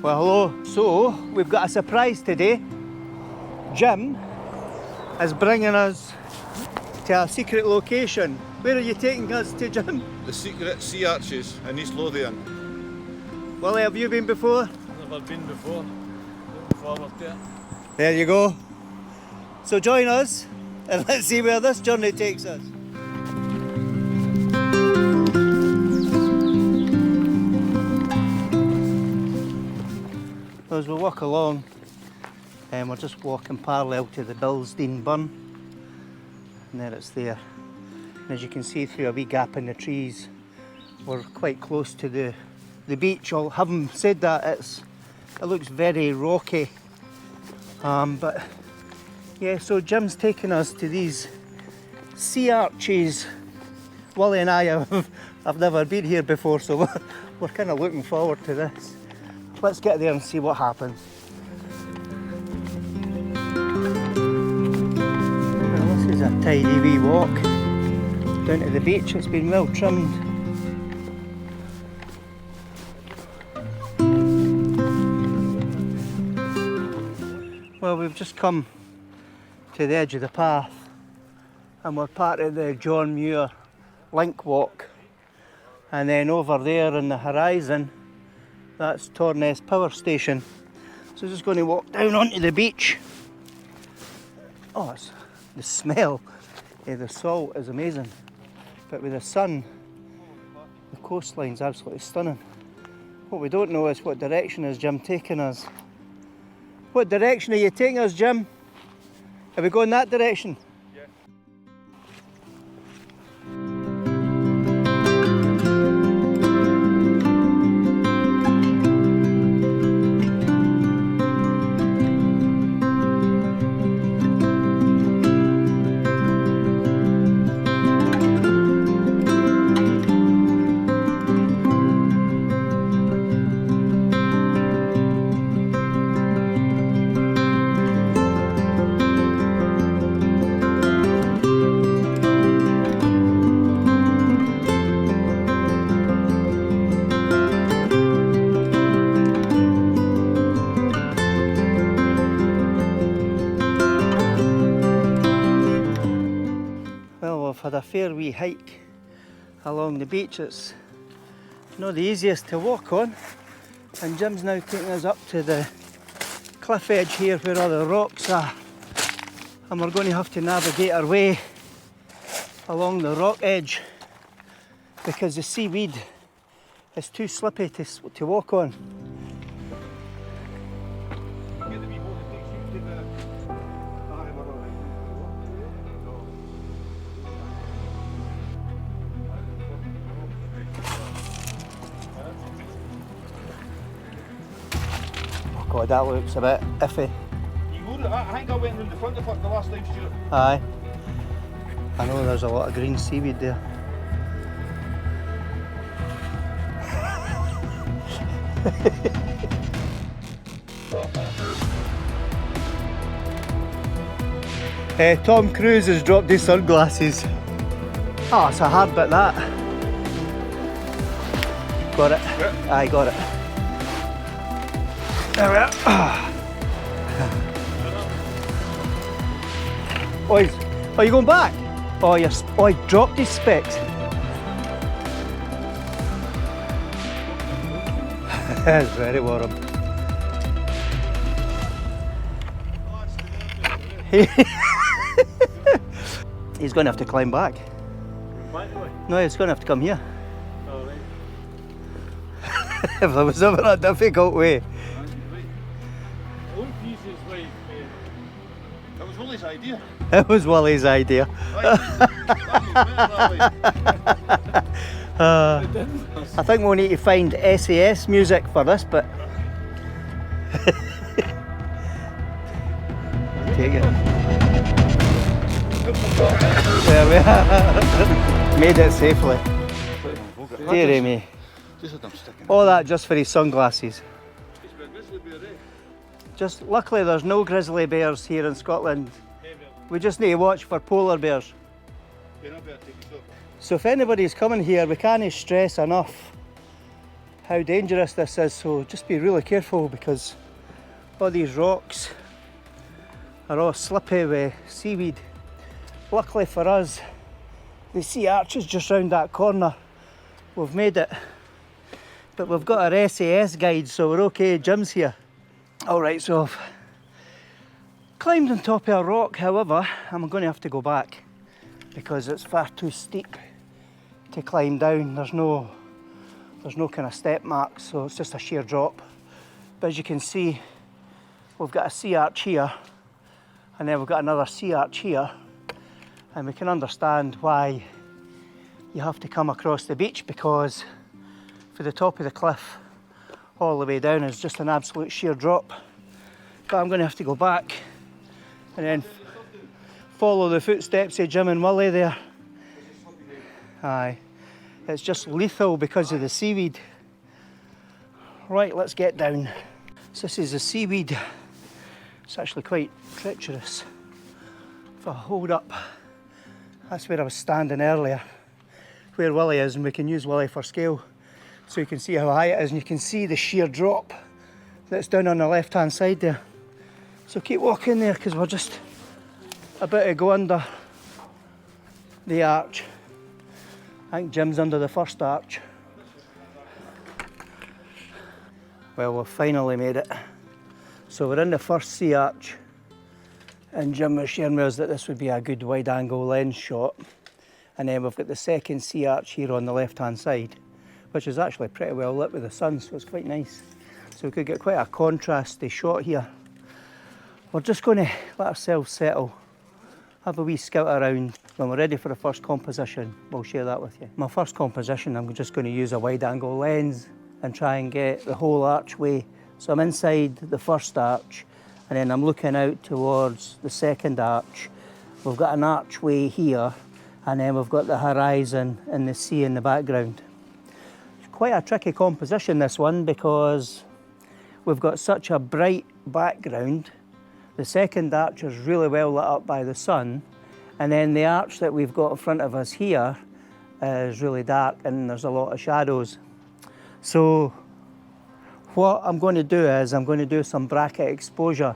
Well, hello. So, we've got a surprise today. Jim is bringing us to a secret location. Where are you taking us to, Jim? The secret sea arches in East Lothian. Willie, have you been before? Never been before. Looking forward to it. There you go. So join us and let's see where this journey takes us. As we walk along, we're just walking parallel to the Bilsdean Burn, and there it's there. And as you can see through a wee gap in the trees, we're quite close to the beach. Well, having said that, it looks very rocky, but yeah, so Jim's taking us to these sea arches. Willie and I have never been here before, so we're kind of looking forward to this. Let's get there and see what happens. Well, this is a tidy wee walk down to the beach. It's been well trimmed. Well, we've just come to the edge of the path and we're part of the John Muir Link Walk, and then over there on the horizon that's Torness Power Station. So just going to walk down onto the beach. Oh, the smell of the salt is amazing, but with the sun the coastline's absolutely stunning. What we don't know is what direction is Jim taking us. What direction are you taking us, Jim? Are we going that direction? Yeah. We've had a fair wee hike along the beach. It's not the easiest to walk on, and Jim's now taking us up to the cliff edge here where all the rocks are, and we're going to have to navigate our way along the rock edge because the seaweed is too slippy to walk on. God, that looks a bit iffy. I think I went round the front of it the last time, Stuart. Aye. I know there's a lot of green seaweed there. Tom Cruise has dropped his sunglasses. Oh, it's a hard bit, that. Got it? Yeah. Aye, got it. There we are. Oh, you going back? Oh, he dropped his specs. It's very warm. He's going to have to climb back. No, he's going to have to come here. Oh, right. If there was ever a difficult way. That was Willie's idea. It was Willie's idea. I think we'll need to find SAS music for this, but take it. There we are. Made it safely. Dearie me. All that just for his sunglasses. Just luckily there's no grizzly bears here in Scotland. We just need to watch for polar bears. So if anybody's coming here, we can't stress enough how dangerous this is, so just be really careful because all these rocks are all slippy with seaweed. Luckily for us, the sea arch is just round that corner. We've made it, but we've got our SAS guide, so we're okay. Jim's here. Alright, so I've climbed on top of a rock, however, I'm going to have to go back because it's far too steep to climb down. There's no kind of step marks, so it's just a sheer drop. But as you can see, we've got a sea arch here, and then we've got another sea arch here, and we can understand why you have to come across the beach, because for the top of the cliff all the way down is just an absolute sheer drop. But I'm going to have to go back and then follow the footsteps of Jim and Willie there. Aye, it's just lethal because of the seaweed. Right, let's get down. So this is the seaweed. It's actually quite treacherous. If I hold up, that's where I was standing earlier, where Willie is, and we can use Willie for scale. So you can see how high it is, and you can see the sheer drop that's down on the left hand side there. So keep walking there because we're just about to go under the arch. I think Jim's under the first arch. Well, we've finally made it. So we're in the first sea arch, and Jim was sharing with us that this would be a good wide angle lens shot. And then we've got the second sea arch here on the left hand side, which is actually pretty well lit with the sun, so it's quite nice. So we could get quite a contrasty shot here. We're just going to let ourselves settle, have a wee scout around. When we're ready for the first composition, we'll share that with you. My first composition, I'm just going to use a wide angle lens and try and get the whole archway. So I'm inside the first arch, and then I'm looking out towards the second arch. We've got an archway here, and then we've got the horizon and the sea in the background. It's quite a tricky composition, this one, because we've got such a bright background. The second arch is really well lit up by the sun, and then the arch that we've got in front of us here is really dark and there's a lot of shadows. So what I'm going to do is I'm going to do some bracket exposure,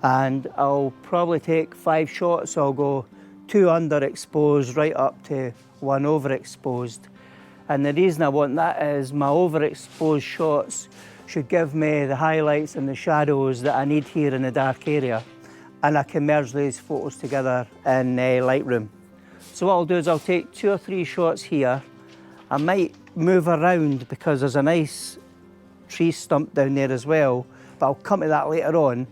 and I'll probably take 5 shots. So I'll go 2 underexposed right up to 1 overexposed. And the reason I want that is my overexposed shots should give me the highlights and the shadows that I need here in the dark area, and I can merge these photos together in Lightroom. So what I'll do is I'll take 2 or 3 shots here. I might move around because there's a nice tree stump down there as well, but I'll come to that later on.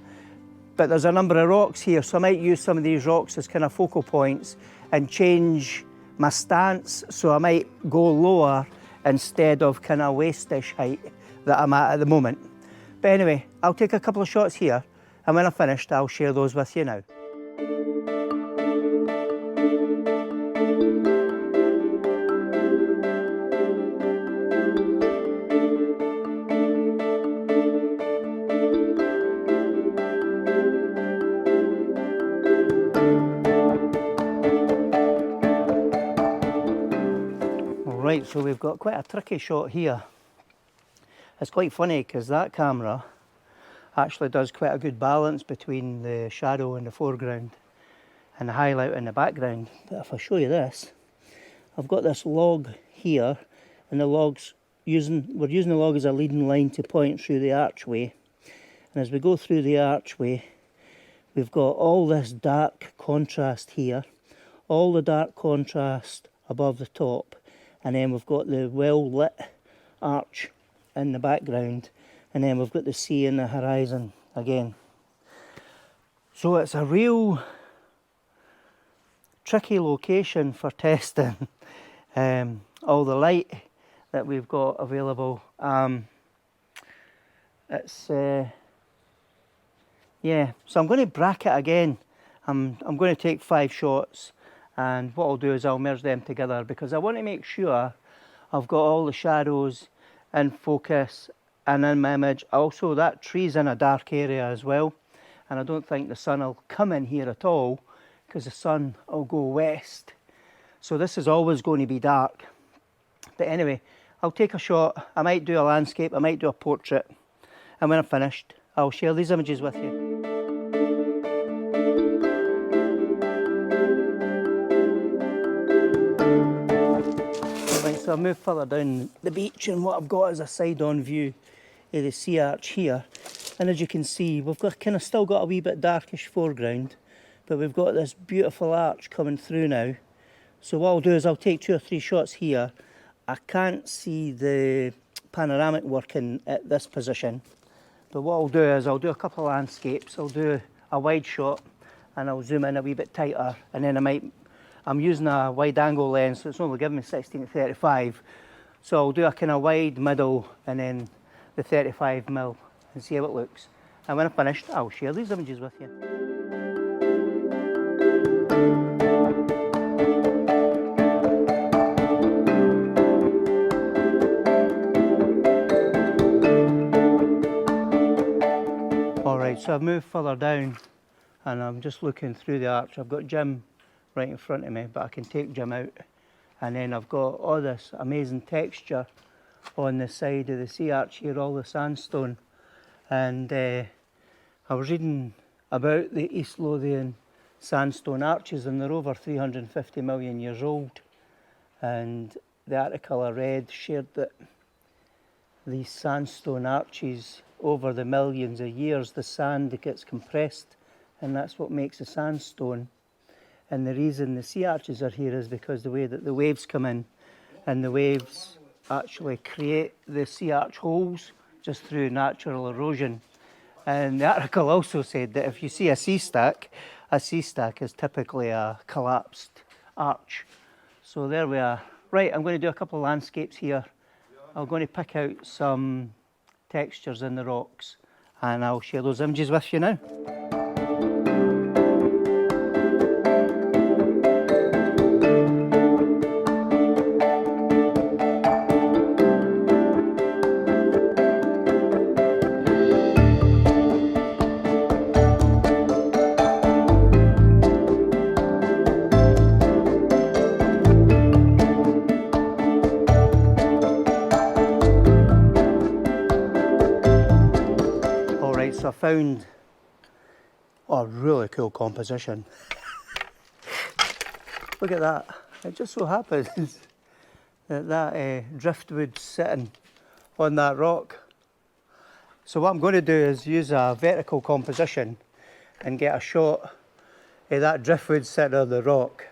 But there's a number of rocks here, so I might use some of these rocks as kind of focal points and change my stance, so I might go lower instead of kind of waist-ish height that I'm at the moment. But anyway, I'll take a couple of shots here, and when I've finished, I'll share those with you now. Right, so we've got quite a tricky shot here. It's quite funny because that camera actually does quite a good balance between the shadow in the foreground and the highlight in the background. But if I show you this, I've got this log here, and we're using the log as a leading line to point through the archway. And as we go through the archway, we've got all this dark contrast here, all the dark contrast above the top, and then we've got the well lit arch in the background, and then we've got the sea and the horizon again. So it's a real tricky location for testing all the light that we've got available. Yeah, so I'm going to bracket again. I'm going to take 5 shots, and what I'll do is I'll merge them together because I want to make sure I've got all the shadows in focus and in my image. Also, that tree's in a dark area as well, and I don't think the sun will come in here at all because the sun will go west. So this is always going to be dark. But anyway, I'll take a shot, I might do a landscape, I might do a portrait, and when I'm finished, I'll share these images with you. Right, so I've moved further down the beach, and what I've got is a side-on view of the sea arch here. And as you can see, we've got kind of still got a wee bit darkish foreground, but we've got this beautiful arch coming through now. So what I'll do is I'll take 2 or 3 shots here. I can't see the panoramic working at this position, but what I'll do is I'll do a couple of landscapes. I'll do a wide shot and I'll zoom in a wee bit tighter, and then I'm using a wide angle lens, so it's only giving me 16-35. So I'll do a kind of wide, middle, and then the 35mm and see how it looks. And when I'm finished, I'll share these images with you. Alright, so I've moved further down and I'm just looking through the arch. I've got Jim right in front of me, but I can take Jim out. And then I've got all this amazing texture on the side of the sea arch here, all the sandstone. And I was reading about the East Lothian sandstone arches, and they're over 350 million years old. And the article I read shared that these sandstone arches, over the millions of years, the sand gets compressed, and that's what makes the sandstone. And the reason the sea arches are here is because the way that the waves come in, and the waves actually create the sea arch holes just through natural erosion. And the article also said that if you see a sea stack is typically a collapsed arch. So there we are. Right, I'm going to do a couple of landscapes here. I'm going to pick out some textures in the rocks, and I'll share those images with you now. So I found a really cool composition. Look at that. It just so happens that driftwood's sitting on that rock. So what I'm going to do is use a vertical composition and get a shot of that driftwood sitting on the rock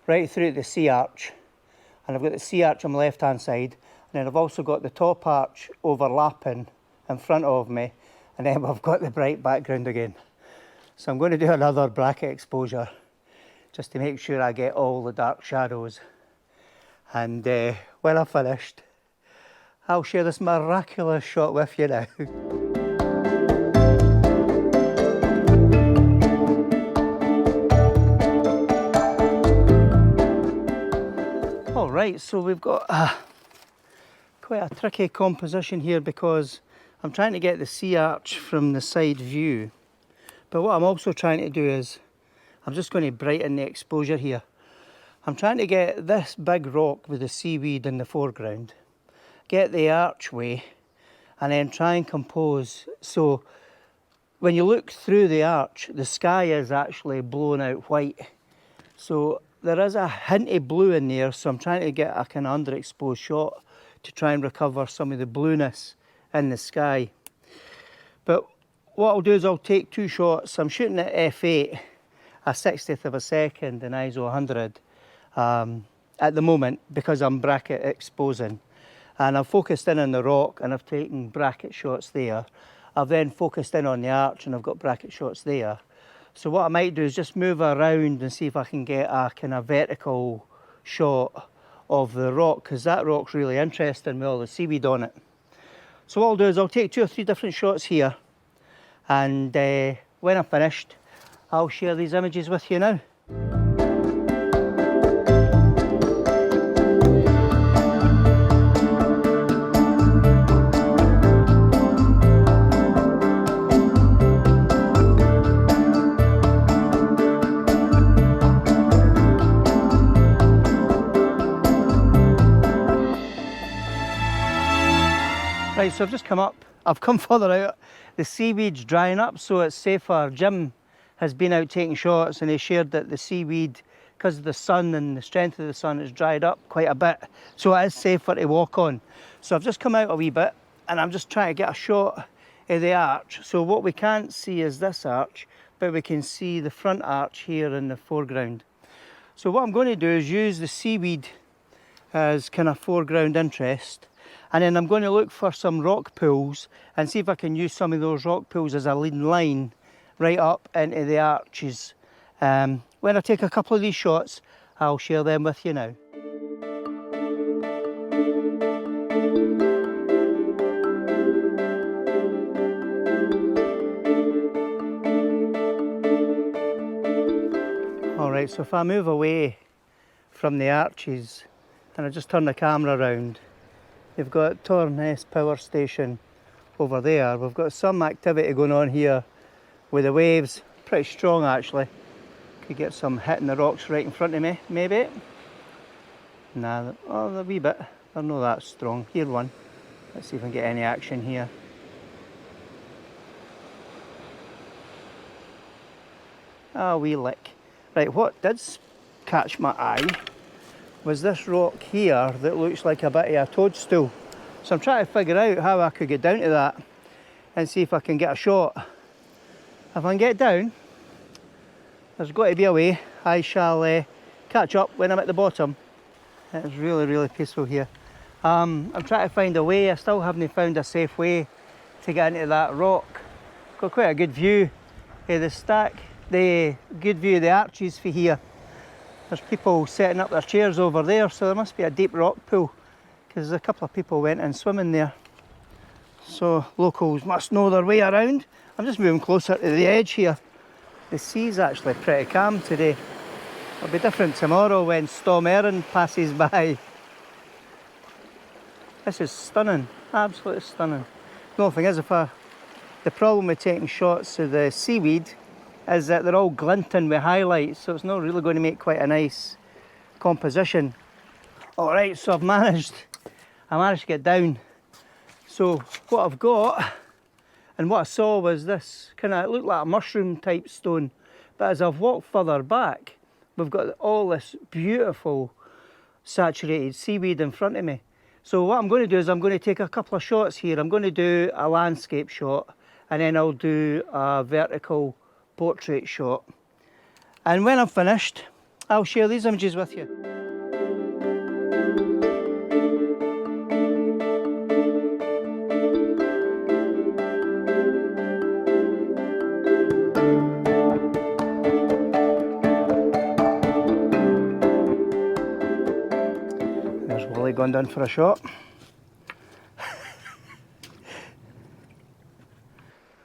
right through the sea arch. And I've got the sea arch on the left hand side, and then I've also got the top arch overlapping in front of me. And then we've got the bright background again. So I'm going to do another bracket exposure just to make sure I get all the dark shadows. And when I'm finished, I'll share this miraculous shot with you now. All right, so we've got quite a tricky composition here because I'm trying to get the sea arch from the side view, but what I'm also trying to do is I'm just going to brighten the exposure here. I'm trying to get this big rock with the seaweed in the foreground, get the archway, and then try and compose. So when you look through the arch, the sky is actually blown out white. So there is a hint of blue in there, so I'm trying to get a kind of underexposed shot to try and recover some of the blueness in the sky. But what I'll do is I'll take 2 shots. I'm shooting at f8, a 60th of a second in ISO 100 at the moment because I'm bracket exposing. And I've focused in on the rock and I've taken bracket shots there. I've then focused in on the arch and I've got bracket shots there. So what I might do is just move around and see if I can get a kind of vertical shot of the rock, because that rock's really interesting with all the seaweed on it. So what I'll do is I'll take 2 or 3 different shots here, and when I'm finished, I'll share these images with you now. Right, so I've just come up, I've come further out. The seaweed's drying up, so it's safer. Jim has been out taking shots and he shared that the seaweed, because of the sun and the strength of the sun, has dried up quite a bit. So it is safer to walk on. So I've just come out a wee bit and I'm just trying to get a shot of the arch. So what we can't see is this arch, but we can see the front arch here in the foreground. So what I'm going to do is use the seaweed as kind of foreground interest, and then I'm going to look for some rock pools and see if I can use some of those rock pools as a leading line right up into the arches. When I take a couple of these shots, I'll share them with you now. Alright, so if I move away from the arches and I just turn the camera around, you've got Torness Power Station over there. We've got some activity going on here with the waves, pretty strong actually. Could get some hitting the rocks right in front of me, maybe. Nah, oh, a wee bit. They're not that strong. Here one. Let's see if I can get any action here. A wee lick. Right, what did catch my eye was this rock here that looks like a bit of a toadstool. So I'm trying to figure out how I could get down to that and see if I can get a shot. If I can get down, there's got to be a way. I shall catch up when I'm at the bottom. It's really, really peaceful here. I'm trying to find a way. I still haven't found a safe way to get into that rock. Got quite a good view of the stack, the good view of the arches for here. There's people setting up their chairs over there, so there must be a deep rock pool, because a couple of people went in swimming there. So locals must know their way around. I'm just moving closer to the edge here. The sea's actually pretty calm today. It'll be different tomorrow when Storm Erin passes by. This is stunning, absolutely stunning. The only thing is, the problem with taking shots of the seaweed is that they're all glinting with highlights, so it's not really going to make quite a nice composition. Alright, so I managed to get down. So what I've got, and what I saw was this kind of, it looked like a mushroom type stone, but as I've walked further back, we've got all this beautiful saturated seaweed in front of me. So what I'm going to do is I'm going to take a couple of shots here. I'm going to do a landscape shot, and then I'll do a vertical portrait shot. And when I'm finished, I'll share these images with you. There's Willie gone down for a shot.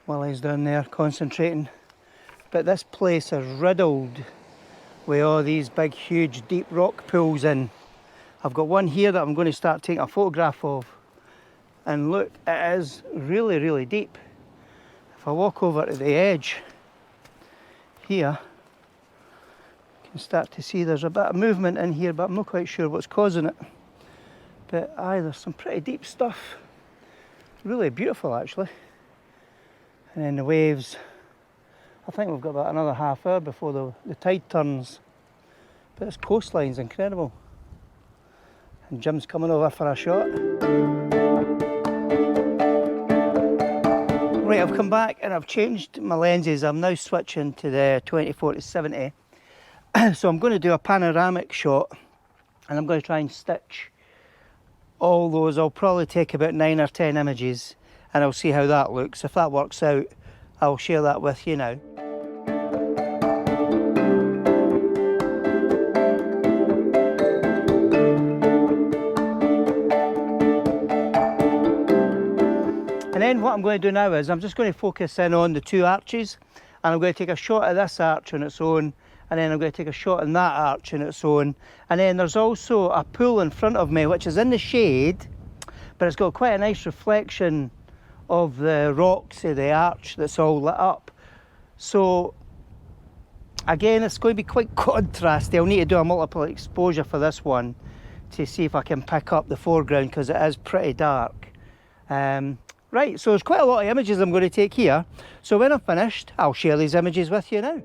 Willie's down there concentrating. But this place is riddled with all these big, huge, deep rock pools in. I've got one here that I'm going to start taking a photograph of. And look, it is really, really deep. If I walk over to the edge here, you can start to see there's a bit of movement in here, but I'm not quite sure what's causing it. But aye, there's some pretty deep stuff. Really beautiful, actually. And then the waves. I think we've got about another half hour before the tide turns. But this coastline's incredible. And Jim's coming over for a shot. Right, I've come back and I've changed my lenses. I'm now switching to the 20-40-70. So I'm going to do a panoramic shot, and I'm going to try and stitch all those. I'll probably take about 9 or 10 images, and I'll see how that looks. If that works out, I'll share that with you now. And then what I'm going to do now is I'm just going to focus in on the two arches, and I'm going to take a shot of this arch on its own, and then I'm going to take a shot in that arch on its own. And then there's also a pool in front of me which is in the shade, but it's got quite a nice reflection of the rocks of the arch that's all lit up. So again, it's going to be quite contrasty. I'll need to do a multiple exposure for this one to see if I can pick up the foreground, because it is pretty dark Right, so there's quite a lot of images I'm going to take here. So when I'm finished, I'll share these images with you now.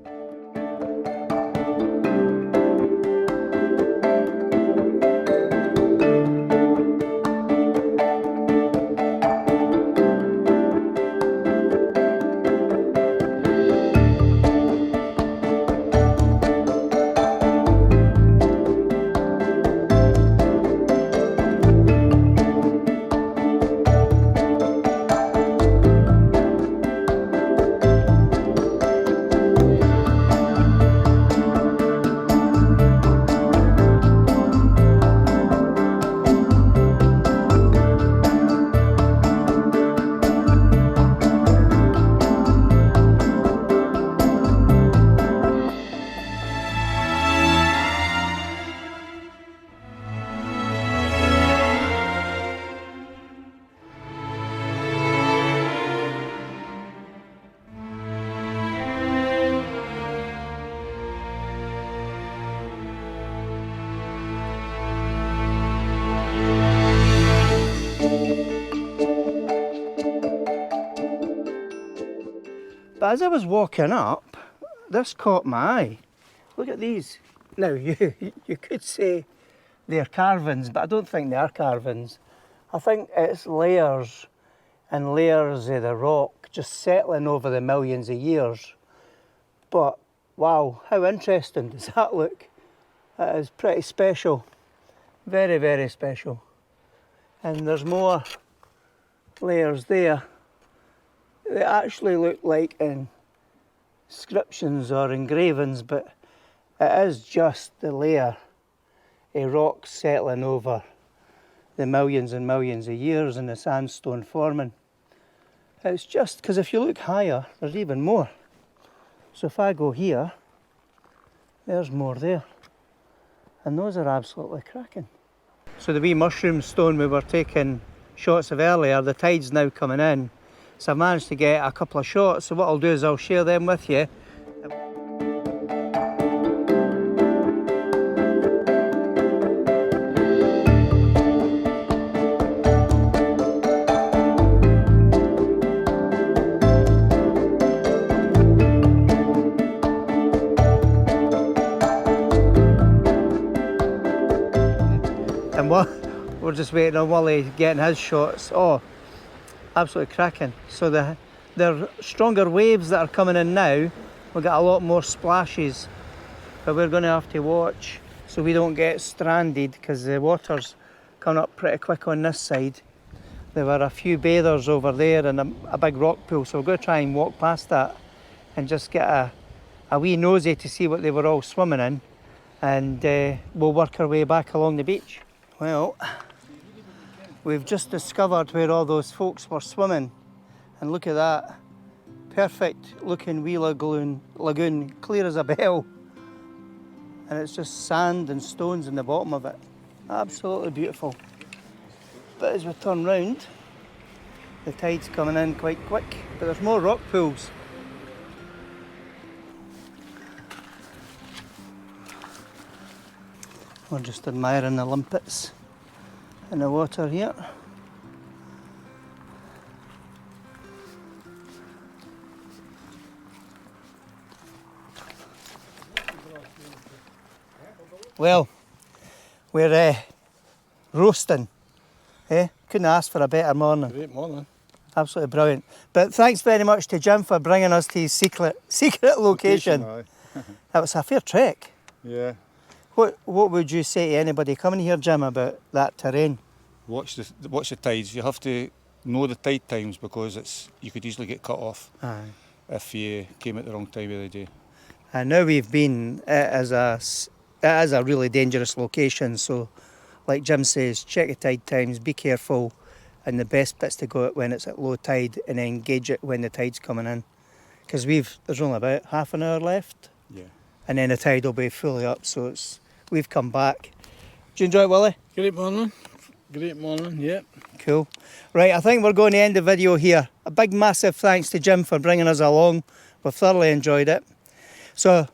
But as I was walking up, this caught my eye. Look at these. Now, you could say they're carvings, but I don't think they are carvings. I think it's layers and layers of the rock just settling over the millions of years. But wow, how interesting does that look? That is pretty special. Very, very special. And there's more layers there. They actually look like inscriptions or engravings, but it is just the layer of rock settling over the millions and millions of years and the sandstone forming. It's just because if you look higher, there's even more. So if I go here, there's more there. And those are absolutely cracking. So the wee mushroom stone we were taking shots of earlier, the tide's now coming in. So I've managed to get a couple of shots. So what I'll do is I'll share them with you. And we're just waiting on Willie getting his shots. Oh, absolutely cracking. So there are stronger waves that are coming in now. We've got a lot more splashes, but we're going to have to watch so we don't get stranded because the water's coming up pretty quick on this side. There were a few bathers over there and a big rock pool, so we're going to try and walk past that and just get a wee nosy to see what they were all swimming in, and we'll work our way back along the beach. Well, we've just discovered where all those folks were swimming, and look at that. Perfect looking wee lagoon, clear as a bell. And it's just sand and stones in the bottom of it. Absolutely beautiful. But as we turn round, the tide's coming in quite quick, but there's more rock pools. We're just admiring the limpets in the water here. Well, we're roasting. Couldn't ask for a better morning. Great morning. Absolutely brilliant. But thanks very much to Jim for bringing us to his secret location. That was a fair trek. Yeah. What would you say to anybody coming here, Jim, about that terrain? Watch the tides. You have to know the tide times because you could easily get cut off if you came at the wrong time of the day. And now we've been it is a really dangerous location, so like Jim says, check the tide times, be careful, and the best bit's to go out when it's at low tide and then engage it when the tide's coming in. Because there's only about half an hour left. Yeah. And then the tide will be fully up, so we've come back. Do you enjoy it, Willie? Great morning. Great morning, yeah. Cool. Right, I think we're going to end the video here. A big massive thanks to Jim for bringing us along. We've thoroughly enjoyed it. So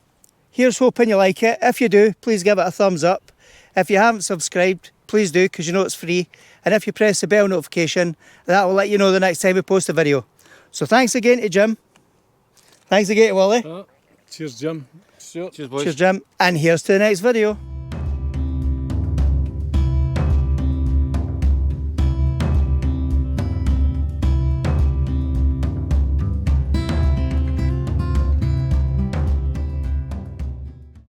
here's hoping you like it. If you do, please give it a thumbs up. If you haven't subscribed, please please do, because you know it's free. And if you press the bell notification, that will let you know the next time we post a video. So thanks again to Jim. Thanks again to Willie. Cheers, Jim. Stuart. Cheers, boys. Cheers, Jim. And here's to the next video.